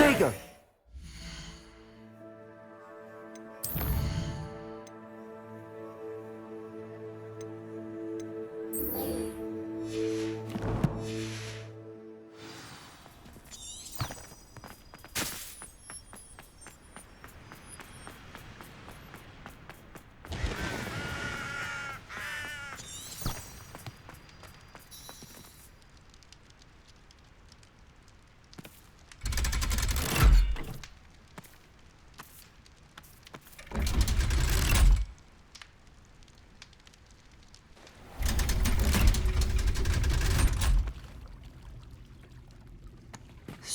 There you go.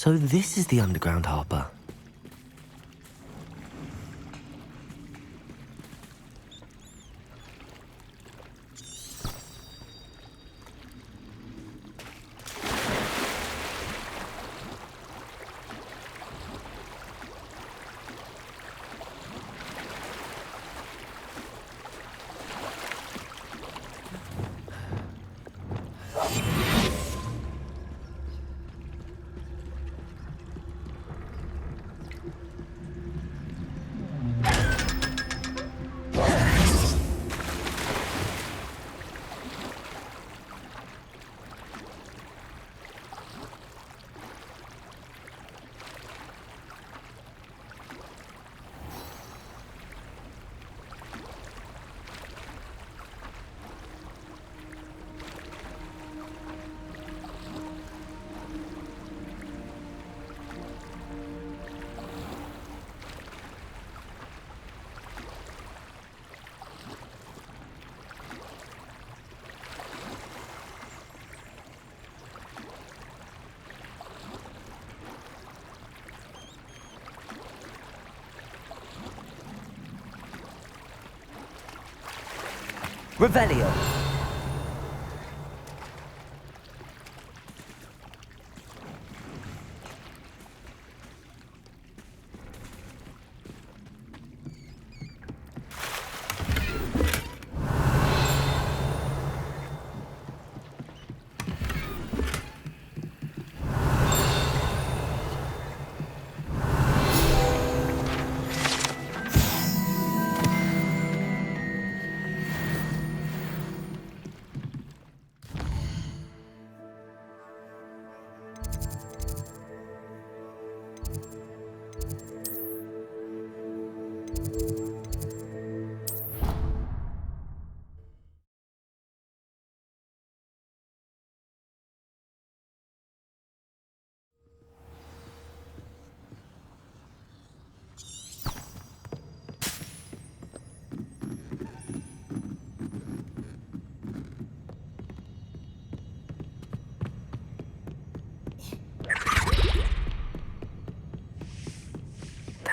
So this is the underground harbour. Revelio.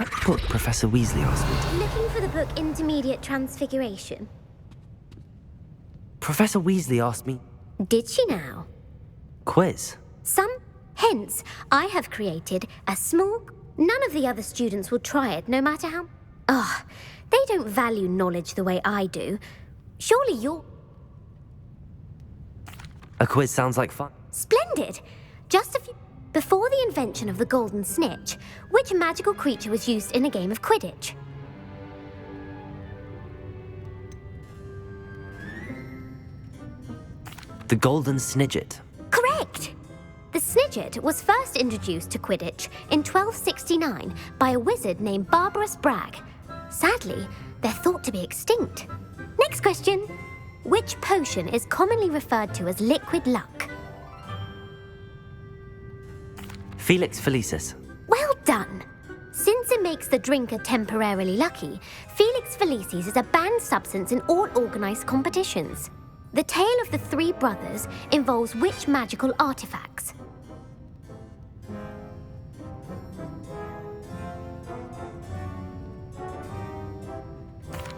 That book Professor Weasley asked me to... Looking for the book Intermediate Transfiguration? Professor Weasley asked me... Did she now? Quiz. Hence, I have created a small... None of the other students will try it, no matter how... Ugh, they don't value knowledge the way I do. Surely you're... A quiz sounds like fun. Splendid! Just a few... Before the invention of the Golden Snitch, which magical creature was used in a game of Quidditch? The Golden Snidget. Correct! The Snidget was first introduced to Quidditch in 1269 by a wizard named Barbarous Bragg. Sadly, they're thought to be extinct. Next question. Which potion is commonly referred to as liquid luck? Felix Felicis. Well done! Since it makes the drinker temporarily lucky, Felix Felicis is a banned substance in all organised competitions. The tale of the three brothers involves which magical artifacts?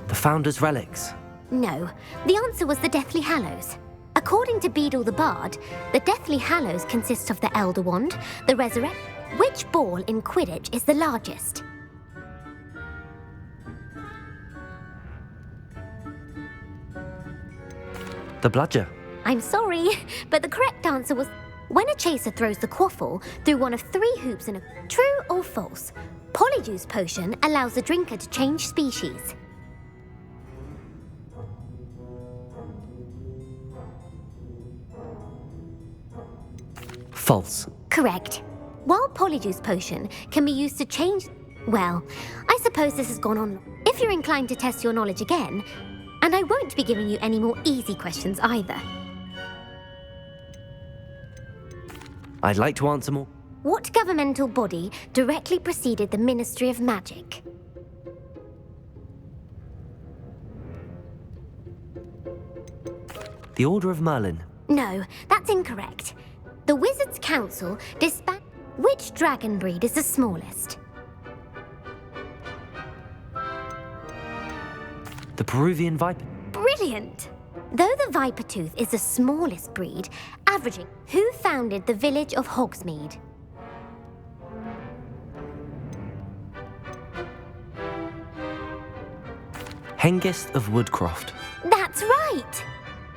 The Founder's Relics. No, the answer was the Deathly Hallows. According to Beedle the Bard, the Deathly Hallows consists of the Elder Wand, the Resurrect... Which ball in Quidditch is the largest? The Bludger. I'm sorry, but the correct answer was... When a chaser throws the quaffle through one of 3 hoops in a true or false, Polyjuice Potion allows the drinker to change species. False. Correct. While Polyjuice Potion can be used to change... Well, I suppose this has gone on. If you're inclined to test your knowledge again, and I won't be giving you any more easy questions either. I'd like to answer more. What governmental body directly preceded the Ministry of Magic? The Order of Merlin. No, that's incorrect. The Wizards' Council disbanded... Which dragon breed is the smallest? The Peruvian Viper. Brilliant! Though the Vipertooth is the smallest breed, averaging... Who founded the village of Hogsmeade? Hengist of Woodcroft. That's right!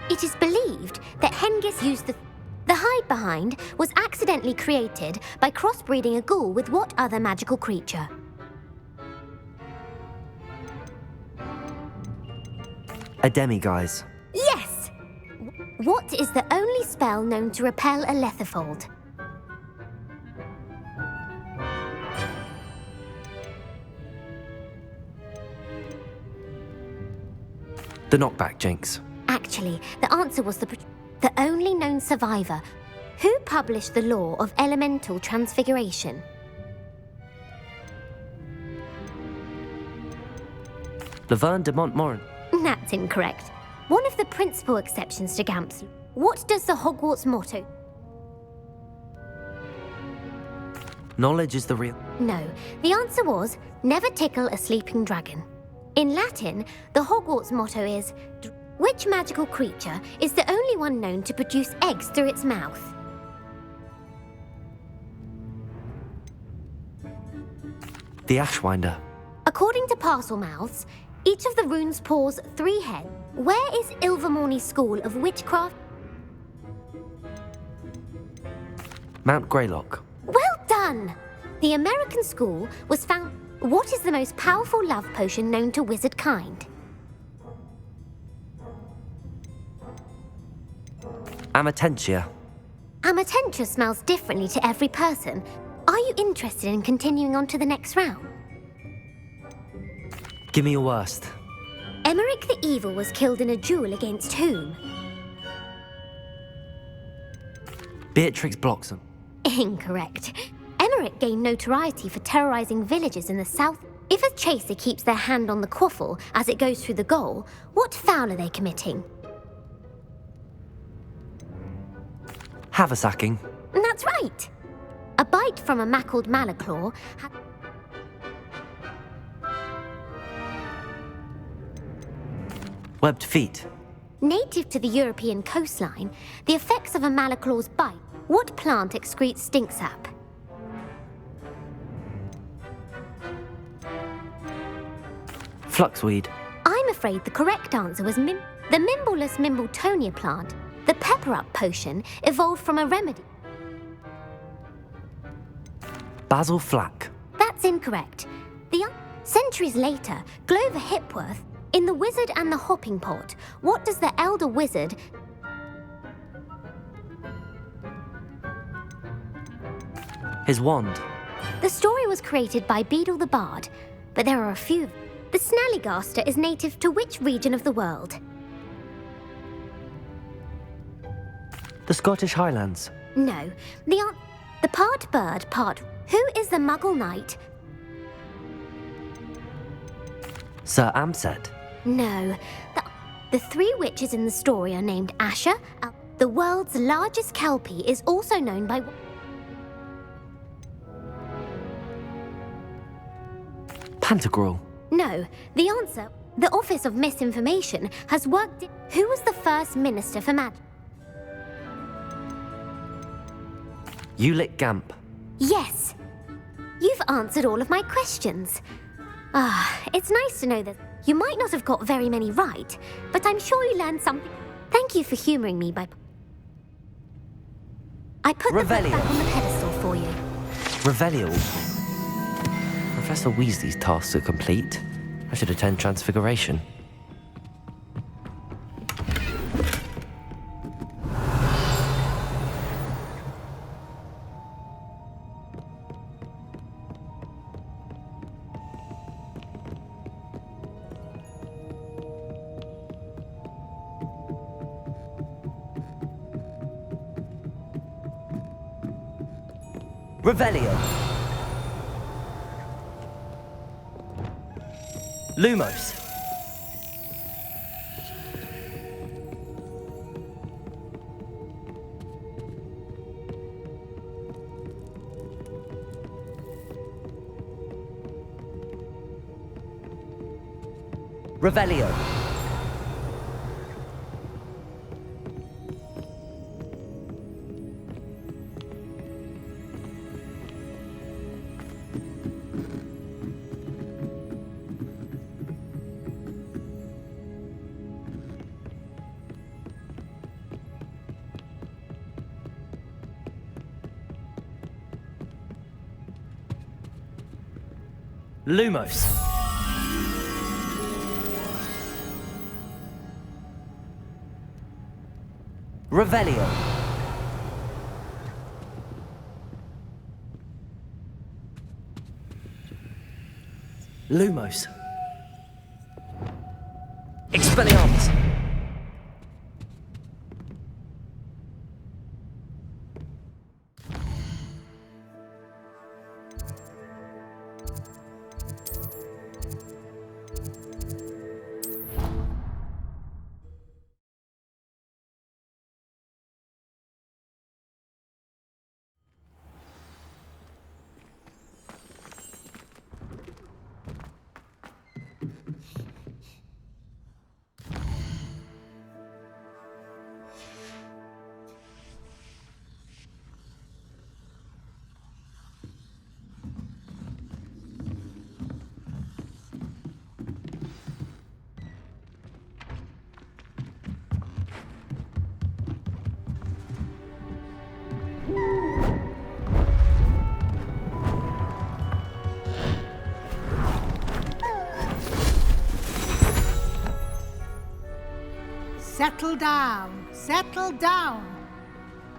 It is believed that Hengist used the hide behind was accidentally created by crossbreeding a ghoul with what other magical creature? A demiguise. Yes! What is the only spell known to repel a Lethifold? The Knockback Jinx. Actually, the answer was the only known survivor. Who published the law of elemental transfiguration? Laverne de Montmorin. That's incorrect. One of the principal exceptions to Gamp's. What does the Hogwarts motto? Knowledge is the real. No, the answer was never tickle a sleeping dragon. In Latin, the Hogwarts motto is, which magical creature is the only one known to produce eggs through its mouth? The Ashwinder. According to Parselmouths, each of the runes pours 3 heads. Where is Ilvermorny School of Witchcraft? Mount Greylock. Well done! The American school was found... What is the most powerful love potion known to wizard kind? Amatentia. Amatentia smells differently to every person. Are you interested in continuing on to the next round? Give me your worst. Emeric the Evil was killed in a duel against whom? Beatrix Bloxham. Incorrect. Emeric gained notoriety for terrorizing villages in the south. If a chaser keeps their hand on the quaffle as it goes through the goal, what foul are they committing? Haversacking. That's right. A bite from a mackled Malaclaw Webbed feet. Native to the European coastline, the effects of a Malaclaw's bite. What plant excretes stink sap? Fluxweed. I'm afraid the correct answer was the Mimbleless Mimbletonia plant. The pepper-up potion evolved from a remedy. Basil Flack. That's incorrect. Centuries later, Glover Hipworth, in The Wizard and the Hopping Pot, what does the elder wizard... His wand. The story was created by Beadle the Bard, but there are a few. The Snallygaster is native to which region of the world? The Scottish Highlands. No. The part bird, part... Who is the Muggle Knight? Sir Amset. No. The 3 witches in the story are named Asher. The world's largest kelpie is also known by... Pantagruel. No. The answer... The Office of Misinformation has worked... Who was the first Minister for Magic? Ulick Gamp. Yes. You've answered all of my questions. It's nice to know that you might not have got very many right, but I'm sure you learned something. Thank you for humouring me by... I put the book Revelio. back on the pedestal for you. Revelio. Professor Weasley's tasks are complete. I should attend Transfiguration. Revelio. Lumos. Revelio. Lumos. Revelio. Lumos. Expelliarmus. Settle down, settle down.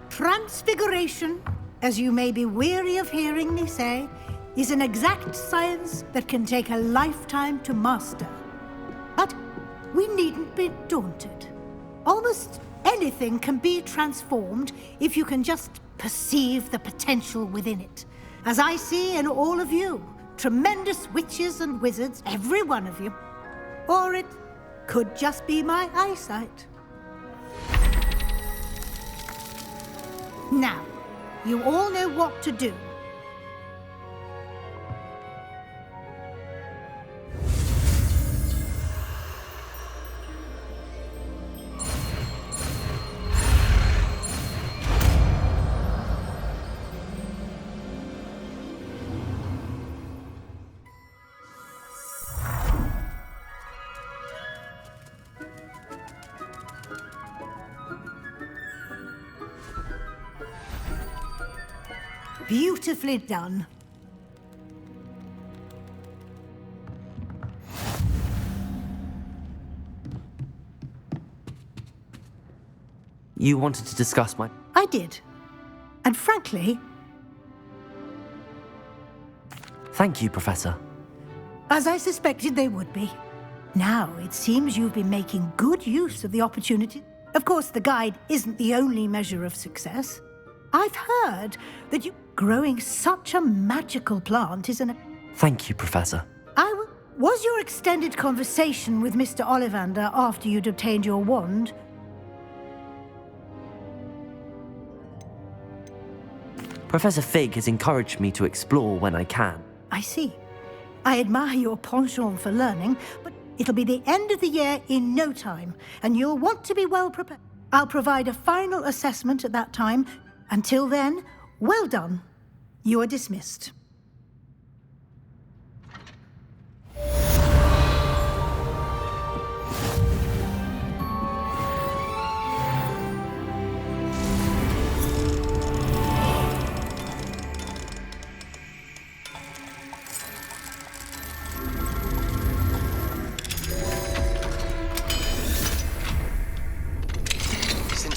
Transfiguration, as you may be weary of hearing me say, is an exact science that can take a lifetime to master. But we needn't be daunted. Almost anything can be transformed if you can just perceive the potential within it. As I see in all of you, tremendous witches and wizards, every one of you. Or it could just be my eyesight. Now, you all know what to do. Beautifully done. You wanted to discuss my... I did. And frankly, Thank you, Professor. as I suspected they would be. Now, it seems you've been making good use of the opportunity. Of course, the guide isn't the only measure of success. I've heard that growing such a magical plant is an... Thank you, Professor. Was your extended conversation with Mr. Ollivander after you'd obtained your wand? Professor Fig has encouraged me to explore when I can. I see. I admire your penchant for learning, but it'll be the end of the year in no time, and you'll want to be well prepared. I'll provide a final assessment at that time. Until then, well done. You are dismissed.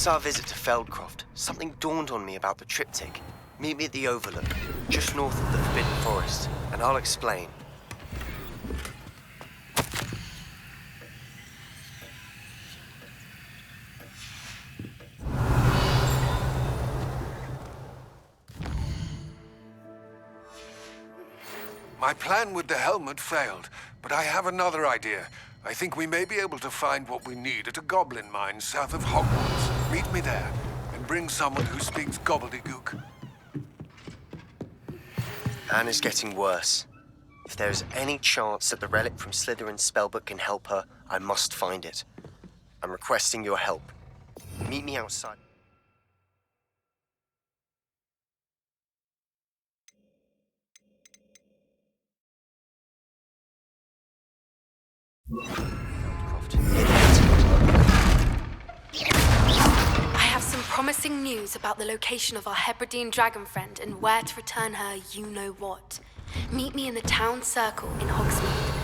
our visit to Feldcroft, something dawned on me about the triptych. Meet me at the Overlook, just north of the Forbidden Forest, and I'll explain. My plan with the helmet failed, but I have another idea. I think we may be able to find what we need at a goblin mine south of Hogwarts. Meet me there, and bring someone who speaks gobbledygook. Anna's getting worse. If there is any chance that the relic from Slytherin's spellbook can help her, I must find it. I'm requesting your help. Meet me outside. I have some promising news about the location of our Hebridean dragon friend and where to return her you-know-what. Meet me in the town circle in Hogsmeade.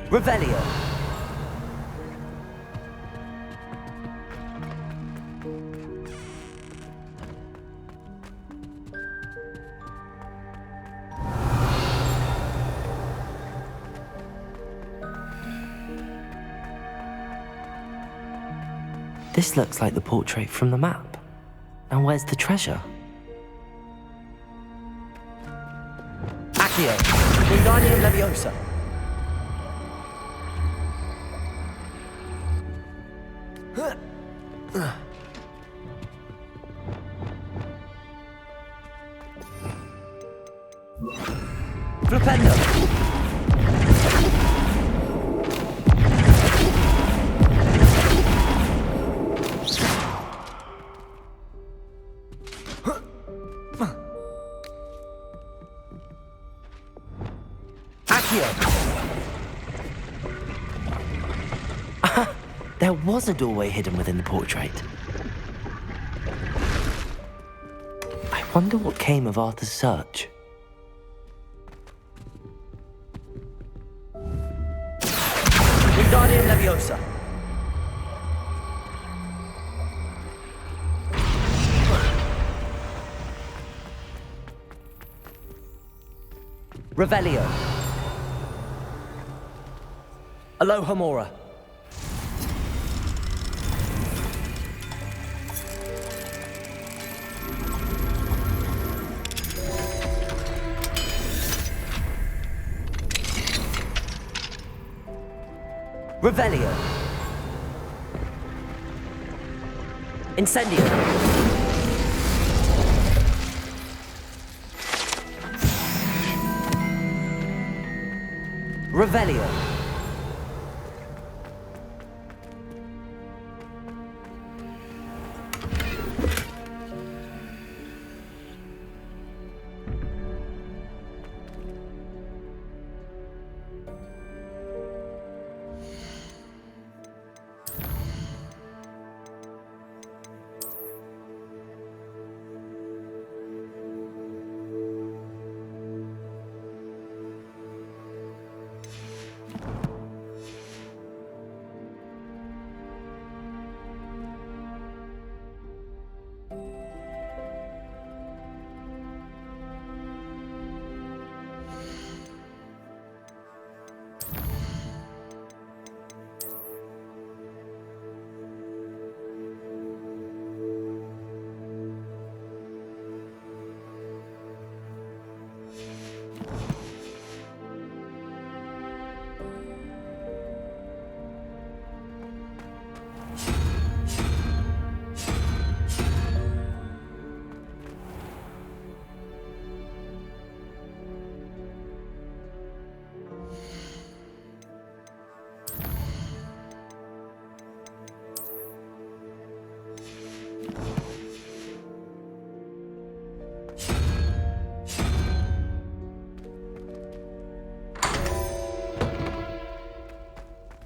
Revelio. This looks like the portrait from the map. And where's the treasure? Accio, Wingardium Leviosa. Flipendo! Accio! There was a doorway hidden within the portrait. I wonder what came of Arthur's search. Leviosa. Revelio. Alohomora. Revelio. Incendio. Revelio.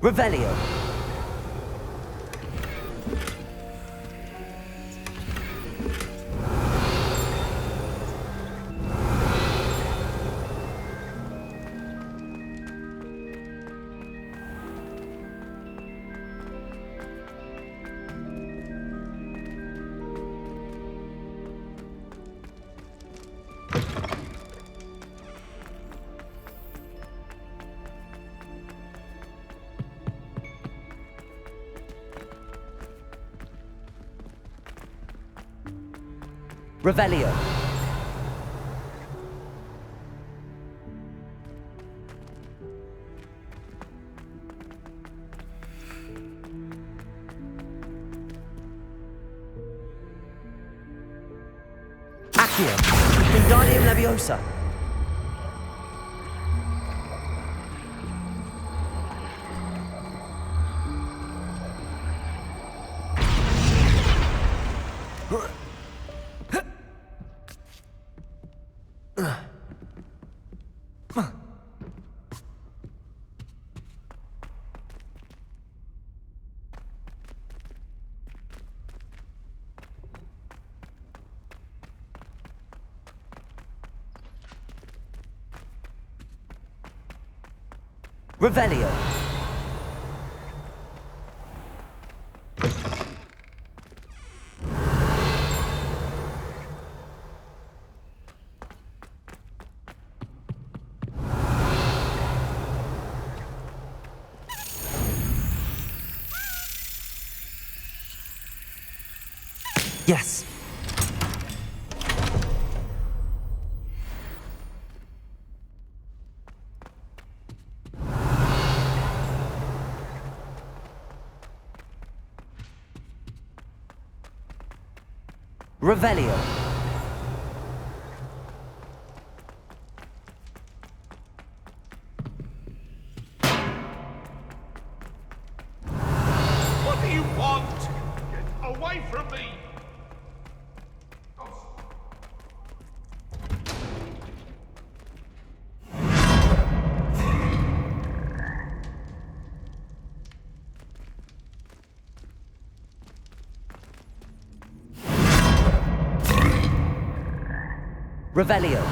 Revelio. Revelio. Accio. Wingardium Leviosa. Revelio. Yes. Revelio. What do you want? Get away from me! Revelio.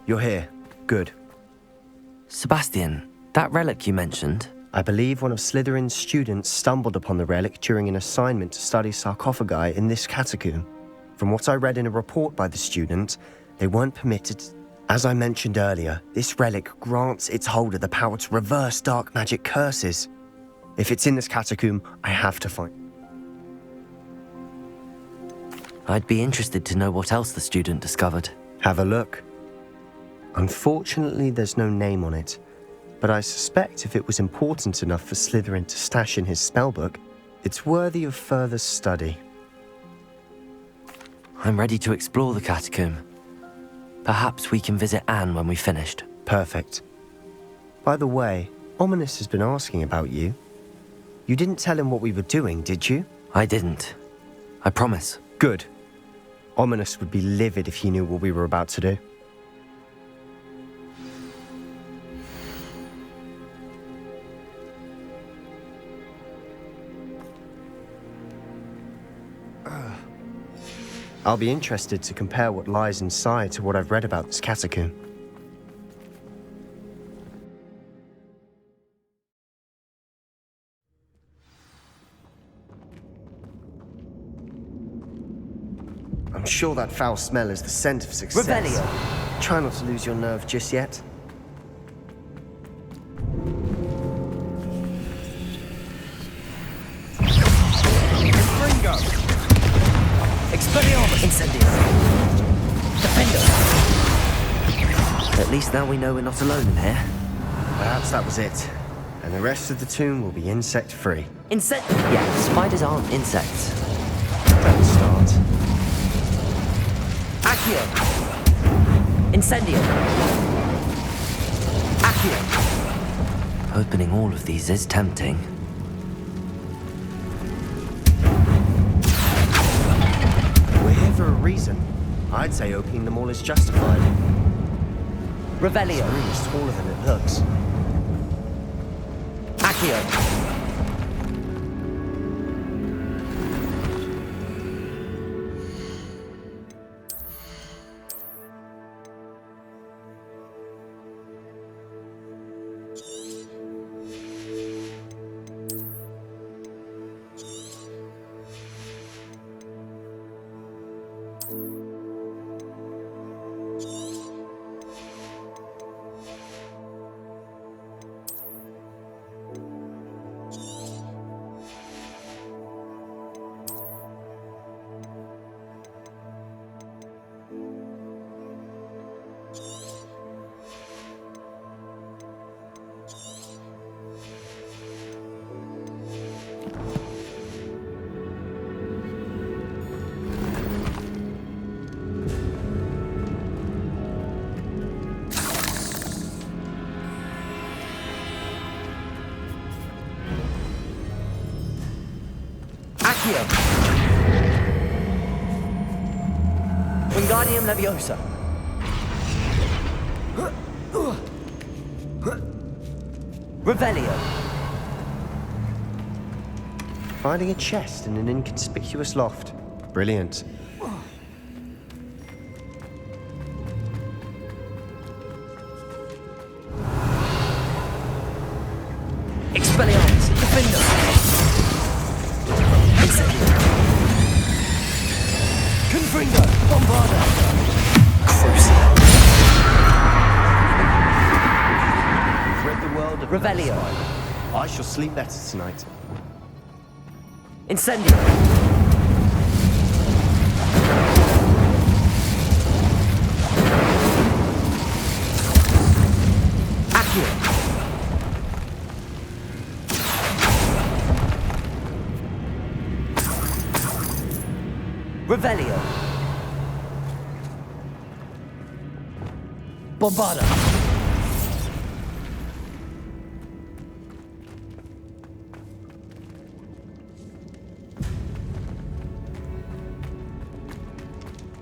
You're here. Good. Sebastian, that relic you mentioned, I believe one of Slytherin's students stumbled upon the relic during an assignment to study sarcophagi in this catacomb. From what I read in a report by the student, they weren't permitted. As I mentioned earlier, this relic grants its holder the power to reverse dark magic curses. If it's in this catacomb, I have to find. I'd be interested to know what else the student discovered. Have a look. Unfortunately, there's no name on it, but I suspect if it was important enough for Slytherin to stash in his spellbook, it's worthy of further study. I'm ready to explore the catacomb. Perhaps we can visit Anne when we've finished. Perfect. By the way, Ominis has been asking about you. You didn't tell him what we were doing, did you? I didn't. I promise. Good. Ominis would be livid if he knew what we were about to do. I'll be interested to compare what lies inside to what I've read about this catacomb. I'm sure that foul smell is the scent of success. Revelio! Try not to lose your nerve just yet. Expelliarmus! Incendio! Defender! At least now we know we're not alone in here. Perhaps that was it. And the rest of the tomb will be insect-free. Yeah, spiders aren't insects. Don't start. Accio! Incendio! Accio! Opening all of these is tempting. We're here for a reason. I'd say opening them all is justified. Revelio! This room is taller than it looks. Accio! Wingardium Leviosa. Revelio. Finding a chest in an inconspicuous loft. Brilliant. Expelliarmus. Defender. Confringo! Bombarda! Crucio! You've read the world of Revelio! I shall sleep better tonight. Incendio! Accio! Revelio! Bombarda!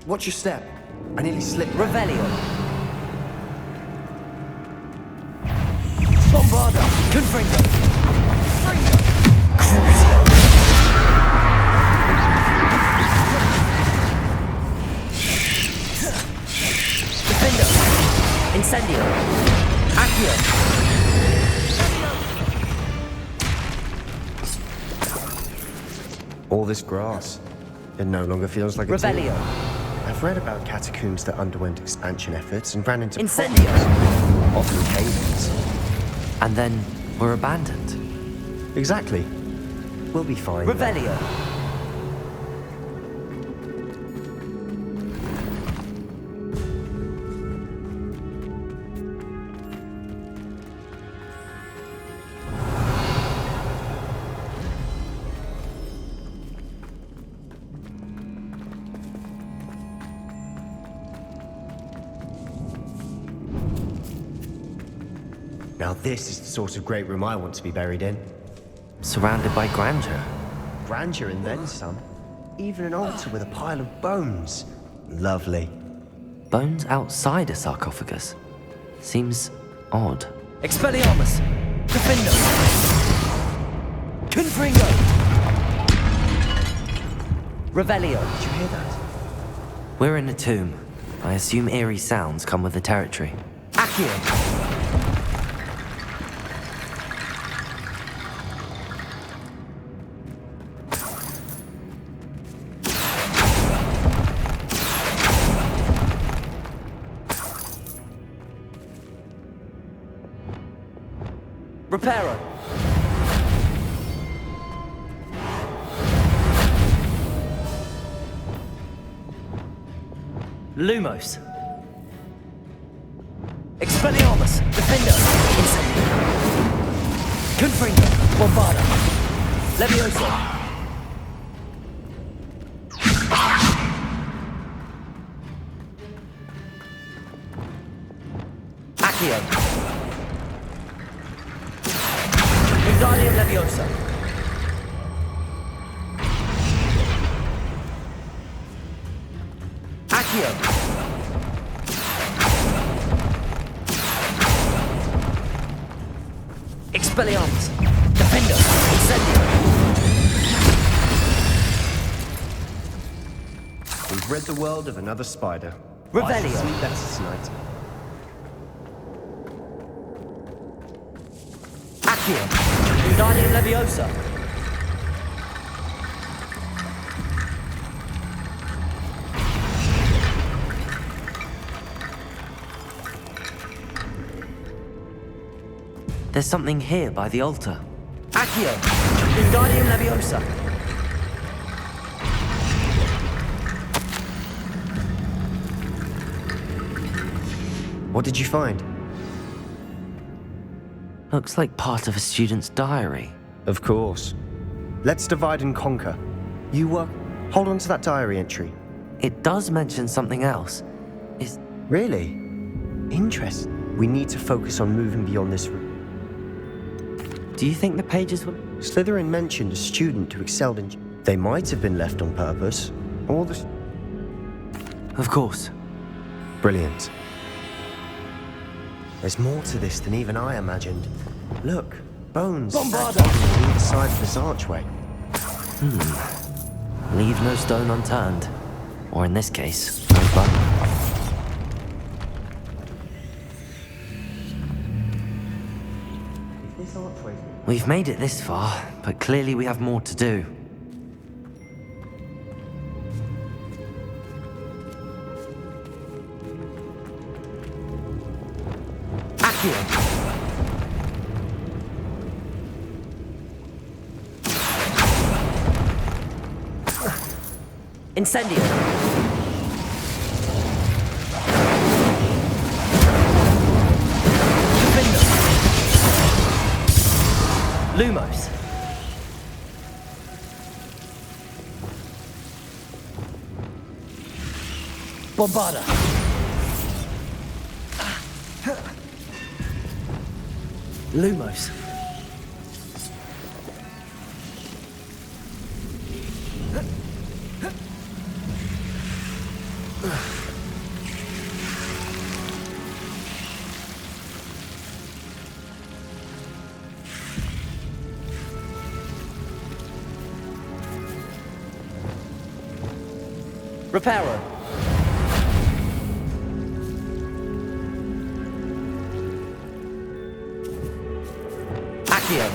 Watch your step. I nearly slipped. Revelio! Bombarda! Confringo! Crucio! Defender! Incendio! Accio! All this grass. It no longer feels like a Revelio! I've read about catacombs that underwent expansion efforts and ran into Incendio! problems, often cave-ins. And then were abandoned. Exactly. We'll be fine. Revelio! Now this is the sort of great room I want to be buried in. Surrounded by grandeur. Grandeur and then some. Even an altar with a pile of bones. Lovely. Bones outside a sarcophagus. Seems odd. Expelliarmus! Defendo! Confringo! Revelio! Did you hear that? We're in a tomb. I assume eerie sounds come with the territory. Accio! Reparo! Lumos! Expelliarmus! Defendo! Incendio! Confringo! Bombarda! Levioso! Accio! Wingardium Leviosa! Accio! Expelliarmus! Defendo! Incendio! We've rid the world of another spider. Revelio. I should sleep better tonight. Accio! Wingardium Leviosa! There's something here by the altar. Accio! Wingardium Leviosa! What did you find? Looks like part of a student's diary. Of course. Let's divide and conquer. You, hold on to that diary entry. It does mention something else. Is... Really? Interesting. We need to focus on moving beyond this room. Do you think the pages will... Slytherin mentioned a student who excelled in... They might have been left on purpose, or the... Of course. Brilliant. There's more to this than even I imagined. Look, bones Bombarda! on either side of this archway. Leave no stone unturned. Or in this case, no bone. This archway... We've made it this far, but clearly we have more to do. Accio! Incendio! Defendo! Lumos! Bombarda! Lumos! Reparo! Accio!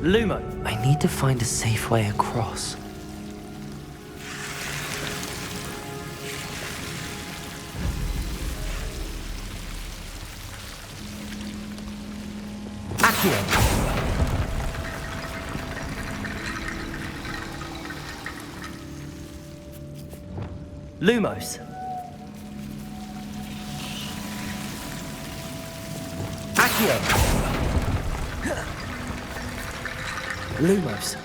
Lumo! I need to find a safe way across. Accio! Lumos! Accio! Lumos!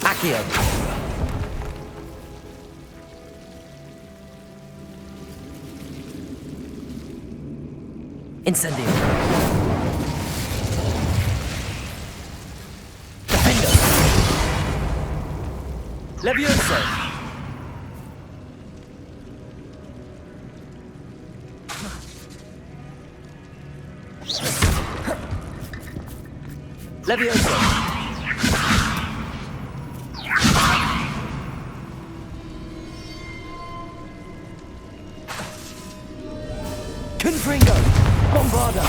Accio! Incendio! Defendo! Levioso! Levioso! Confringo! Bombarda!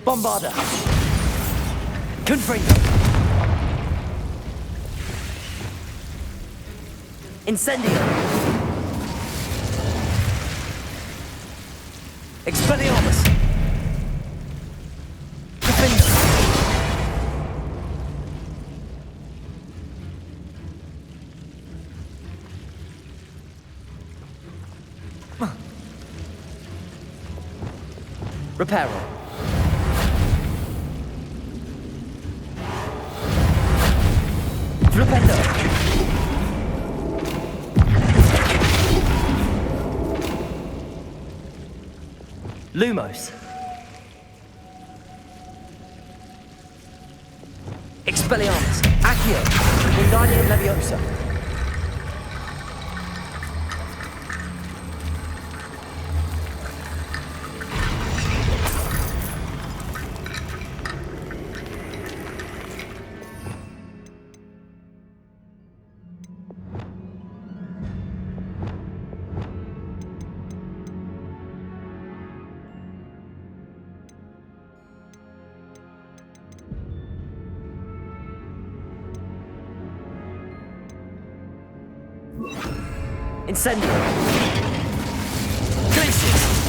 Bombarda! Confringo! Incendio! Expelliarmus! Defendo! Reparo! Flipendo! Lumos! Expelliarmus! Accio! Wingardium Leviosa! Incendio! Glacius!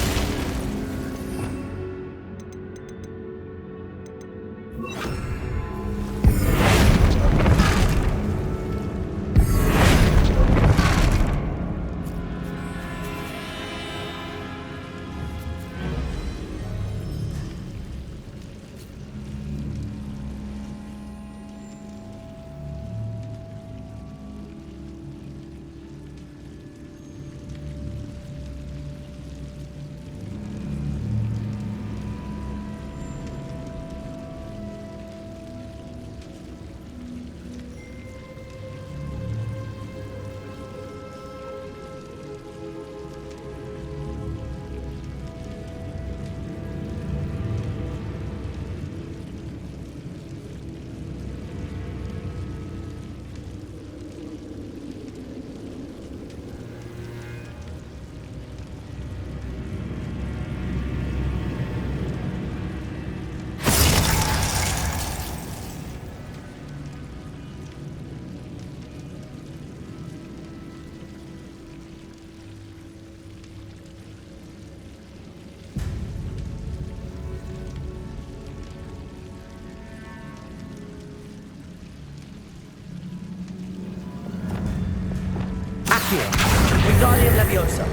Wingardium Leviosa!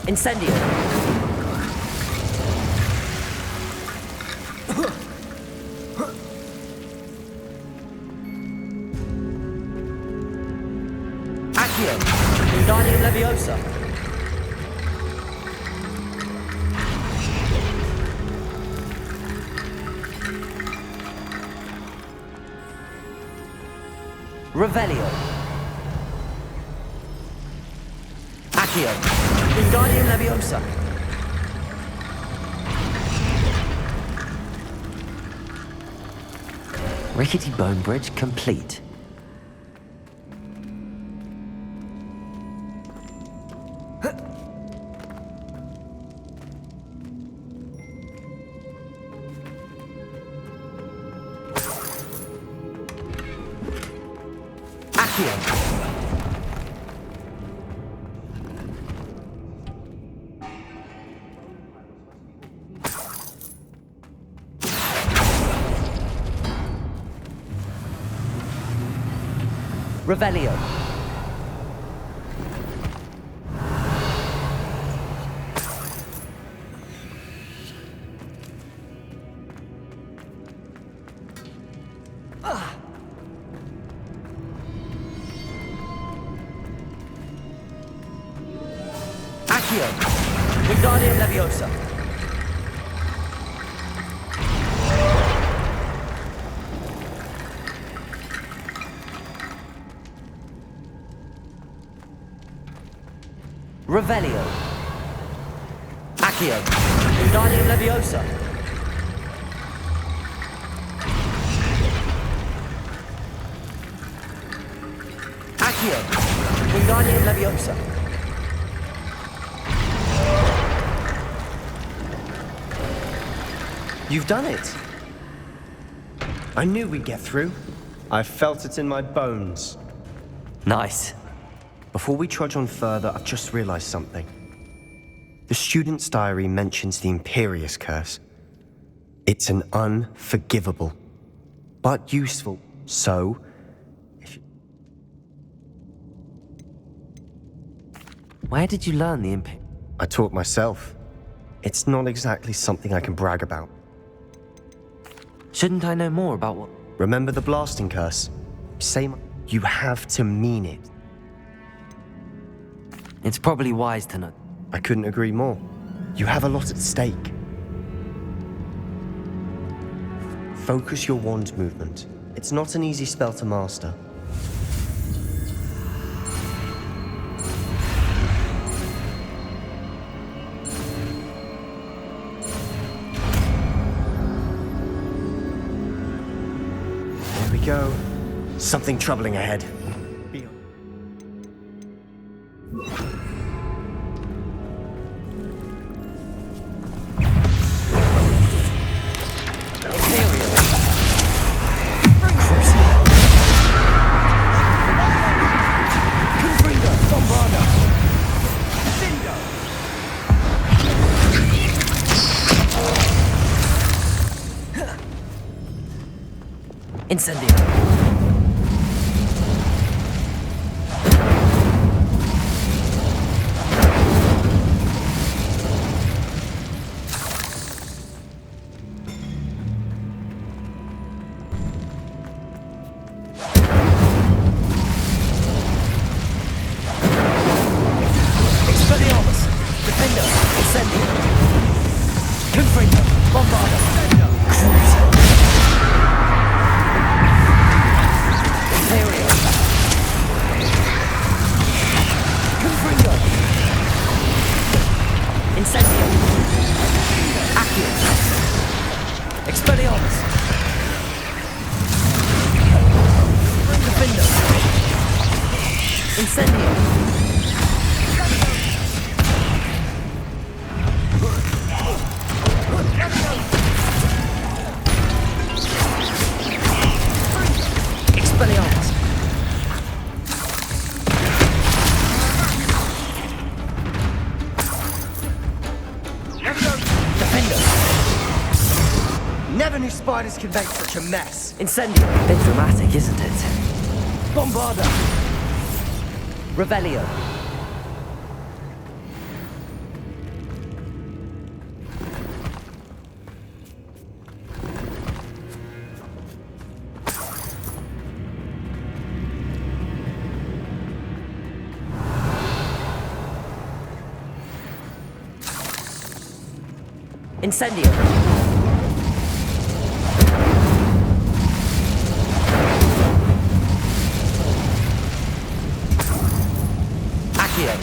Incendio! Accio! Wingardium Leviosa. Revelio. Accio. Wingardium Leviosa. Rickety Bone Bridge complete. Accio. Revelio. Accio. Wingardium Leviosa. Revelio. Accio. Wingardium Leviosa. Accio. Wingardium Leviosa. You've done it. I knew we'd get through. I felt it in my bones. Nice. Before we trudge on further, I've just realized something. The student's diary mentions the Imperius Curse. It's an unforgivable, but useful. So, Where did you learn the I taught myself. It's not exactly something I can brag about. Shouldn't I know more about what? Remember the blasting curse? You have to mean it. It's probably wise to know. I couldn't agree more. You have a lot at stake. Focus your wand movement. It's not an easy spell to master. There we go. Something troubling ahead. Incendio. Expelliarmus. Defender. Incendio. Confringo. Bombarda. Cruiser. Incendio. Accio. Expelliarmus. Defender. Incendio. Expelliarmus. Never knew spiders could make such a mess. Incendio. Bit dramatic, isn't it? Bombarda. Revelio. Incendio! Accio!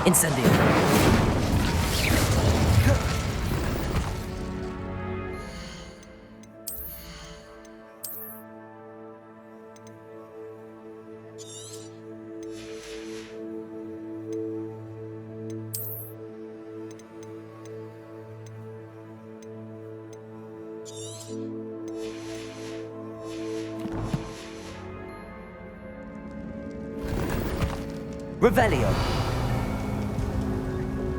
Incendio! Revelio!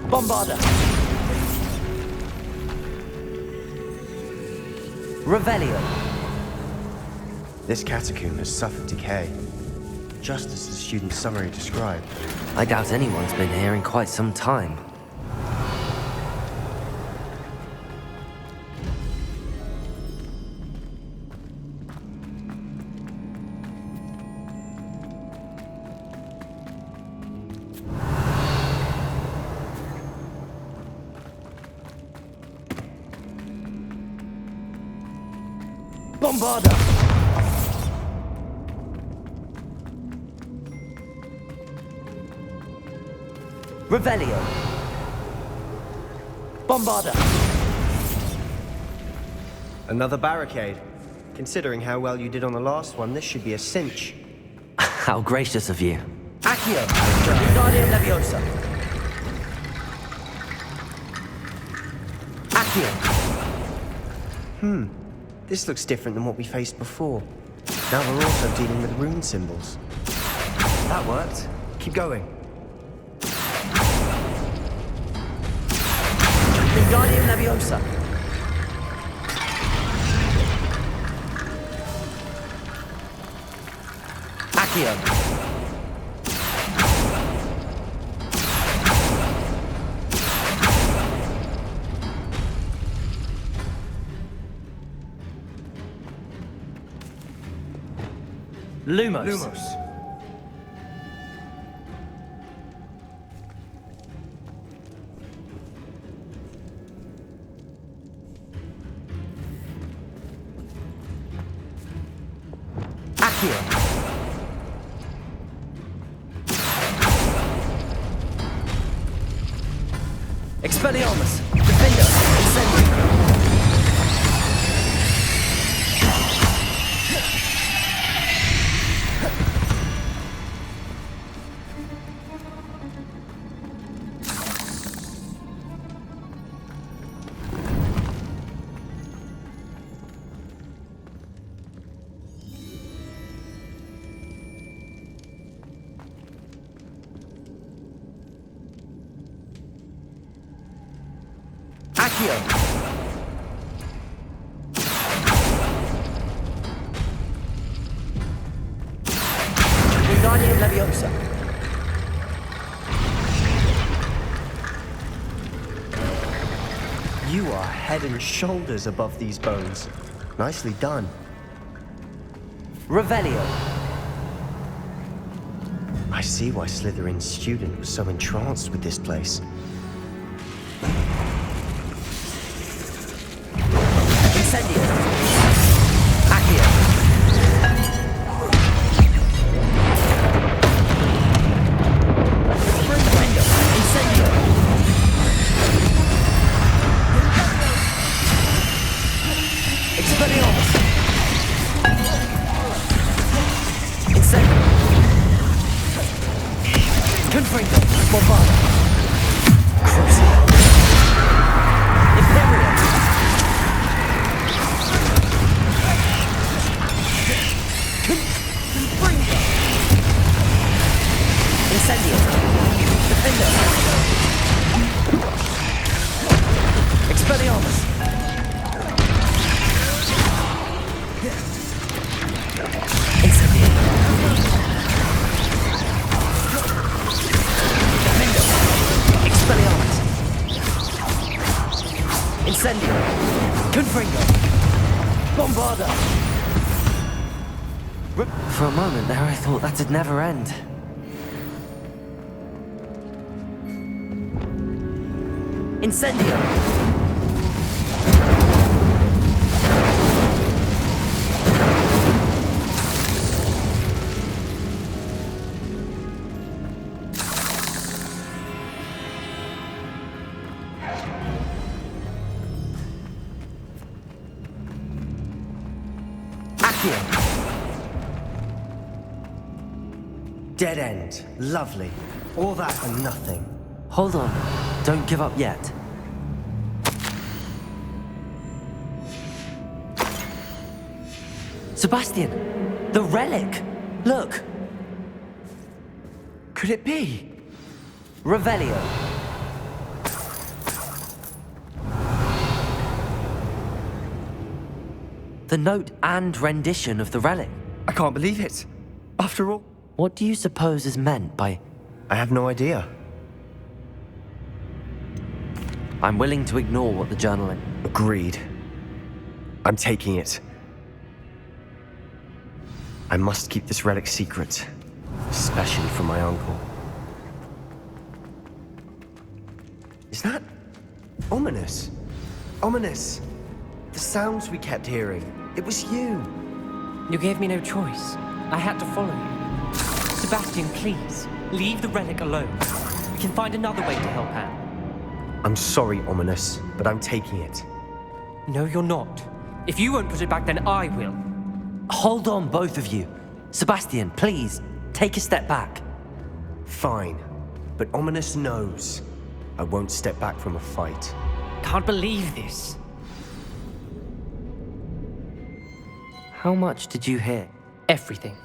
Bombarda! Revelio! This catacomb has suffered decay, just as the student's summary described. I doubt anyone's been here in quite some time. Bombarda! Revelio! Bombarda! Another barricade. Considering how well you did on the last one, this should be a cinch. How gracious of you. Accio! Wingardium Leviosa! Accio! This looks different than what we faced before. Now we're also dealing with rune symbols. That worked. Keep going. Wingardium Leviosa! Accio! Lumos! Accio! Expelliarmus! Defender! Incendio! Accio! Wingardium Leviosa! You are head and shoulders above these bones. Nicely done. Revelio! I see why Slytherin's student was so entranced with this place. Incendio! Accio! Incendio! Expelliarmus! Incendio! Confringo! Bombarda! Crucio! Imperio! Incendio! Defender! Expelliarmus! Incendio! Defender! Expelliarmus! Incendio! Confringo! Bomb! Bombarda! For a moment there, I thought that'd never end. Incendio! Dead end. Lovely. All that for nothing. Hold on. Don't give up yet. Sebastian! The relic! Look! Could it be? Revelio. The note and rendition of the relic. I can't believe it. After all... What do you suppose is meant by... I have no idea. I'm willing to ignore what the journal... Agreed. I'm taking it. I must keep this relic secret. Especially from my uncle. Is that... ominous? Ominous! The sounds we kept hearing. It was you. You gave me no choice. I had to follow you. Sebastian, please, leave the relic alone. We can find another way to help Anne. I'm sorry, Ominous, but I'm taking it. No, you're not. If you won't put it back, then I will. Hold on, both of you. Sebastian, please, take a step back. Fine, but Ominous knows I won't step back from a fight. Can't believe this. How much did you hear? Everything.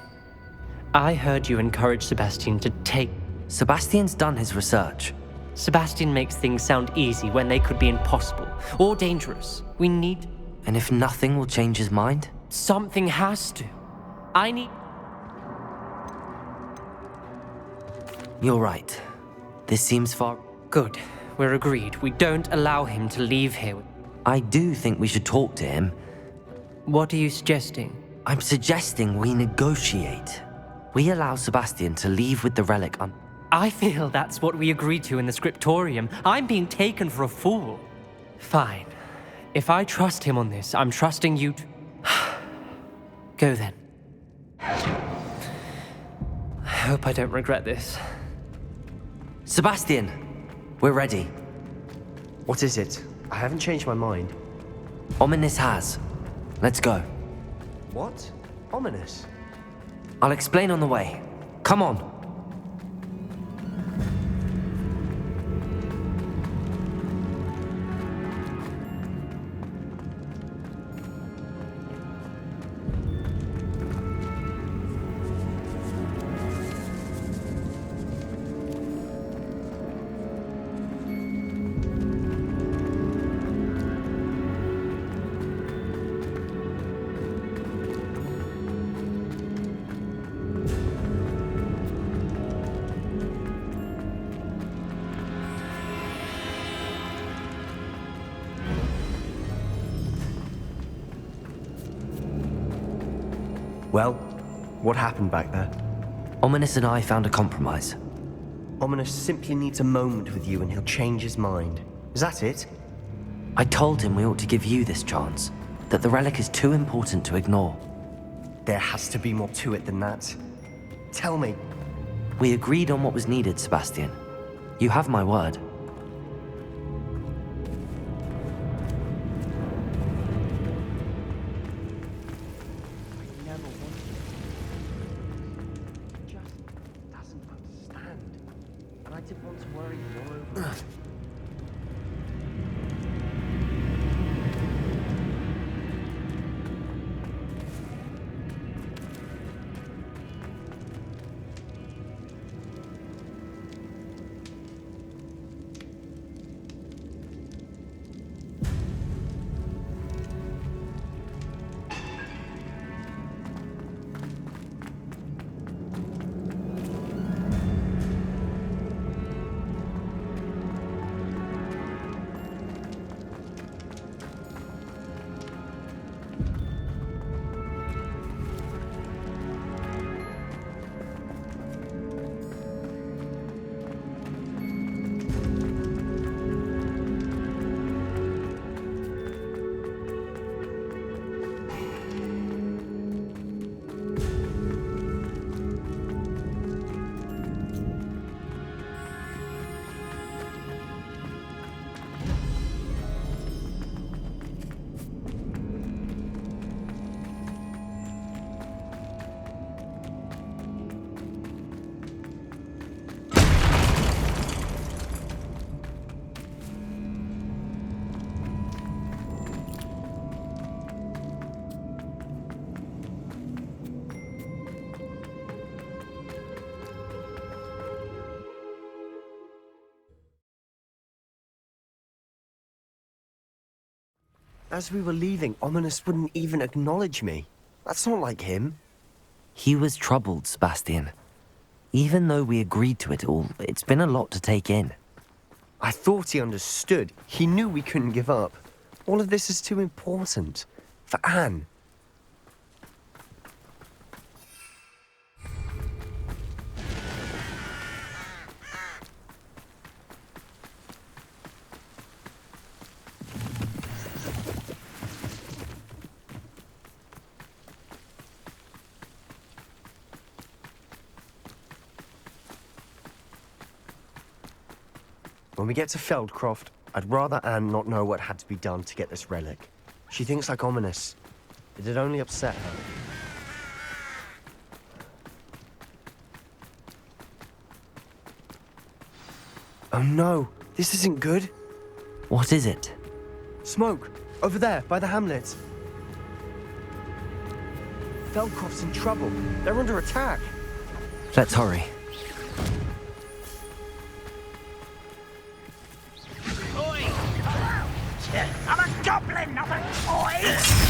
I heard you encourage Sebastian to take... Sebastian's done his research. Sebastian makes things sound easy when they could be impossible or dangerous. We need... And if nothing will change his mind? Something has to. I need... You're right. This seems far... Good. We're agreed. We don't allow him to leave here. I do think we should talk to him. What are you suggesting? I'm suggesting we negotiate. We allow Sebastian to leave with the relic on... I feel that's what we agreed to in the scriptorium. I'm being taken for a fool. Fine. If I trust him on this, I'm trusting you to... Go then. I hope I don't regret this. Sebastian! We're ready. What is it? I haven't changed my mind. Ominous has. Let's go. What? Ominous? I'll explain on the way. Come on. Well, what happened back there? Ominous and I found a compromise. Ominous simply needs a moment with you and he'll change his mind. Is that it? I told him we ought to give you this chance, that the relic is too important to ignore. There has to be more to it than that. Tell me. We agreed on what was needed, Sebastian. You have my word. As we were leaving, Ominous wouldn't even acknowledge me. That's not like him. He was troubled, Sebastian. Even though we agreed to it all, it's been a lot to take in. I thought he understood. He knew we couldn't give up. All of this is too important. For Anne. When we get to Feldcroft, I'd rather Anne not know what had to be done to get this relic. She thinks like Ominous. It'd only upset her. Oh no, this isn't good. What is it? Smoke! Over there, by the hamlet. Feldcroft's in trouble. They're under attack. Let's hurry. I'm a goblin, not a toy!